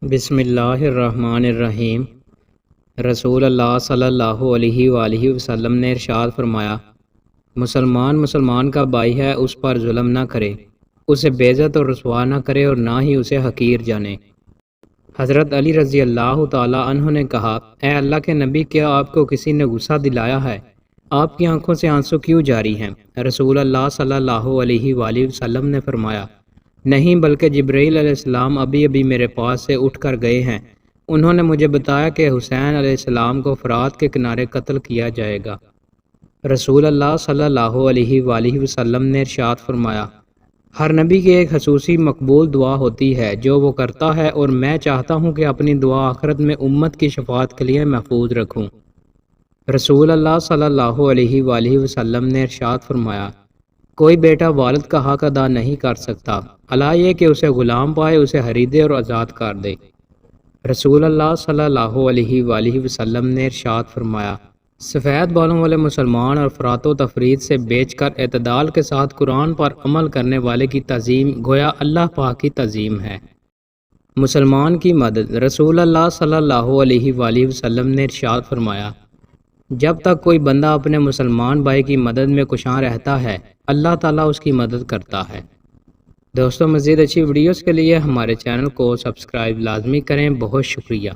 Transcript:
بسم اللہ الرحمن الرحیم۔ رسول اللہ صلی اللہ علیہ وآلہ وسلم نے ارشاد فرمایا، مسلمان کا بھائی ہے، اس پر ظلم نہ کرے، اسے بے عزت اور رسوا نہ کرے اور نہ ہی اسے حقیر جانے۔ حضرت علی رضی اللہ تعالی عنہ نے کہا، اے اللہ کے نبی، کیا آپ کو کسی نے غصہ دلایا ہے؟ آپ کی آنکھوں سے آنسو کیوں جاری ہیں؟ رسول اللہ صلی اللہ علیہ وآلہ وسلم نے فرمایا، نہیں، بلکہ جبرائیل علیہ السلام ابھی میرے پاس سے اٹھ کر گئے ہیں۔ انہوں نے مجھے بتایا کہ حسین علیہ السلام کو فرات کے کنارے قتل کیا جائے گا۔ رسول اللہ صلی اللہ علیہ وآلہ وسلم نے ارشاد فرمایا، ہر نبی کی ایک خصوصی مقبول دعا ہوتی ہے جو وہ کرتا ہے، اور میں چاہتا ہوں کہ اپنی دعا آخرت میں امت کی شفاعت کے لیے محفوظ رکھوں۔ رسول اللہ صلی اللہ علیہ وآلہ وسلم نے ارشاد فرمایا، کوئی بیٹا والد کا حق ادا نہیں کر سکتا، الا یہ کہ اسے غلام پائے، اسے خریدے اور آزاد کر دے۔ رسول اللہ صلی اللہ علیہ وآلہ وسلم نے ارشاد فرمایا، سفید بالوں والے مسلمان اور افراط و تفریط سے بیچ کر اعتدال کے ساتھ قرآن پر عمل کرنے والے کی تعظیم گویا اللہ پاک کی تعظیم ہے۔ مسلمان کی مدد۔ رسول اللہ صلی اللہ علیہ وآلہ وسلم نے ارشاد فرمایا، جب تک کوئی بندہ اپنے مسلمان بھائی کی مدد میں کوشاں رہتا ہے، اللہ تعالیٰ اس کی مدد کرتا ہے۔ دوستو، مزید اچھی ویڈیوز کے لیے ہمارے چینل کو سبسکرائب لازمی کریں۔ بہت شکریہ۔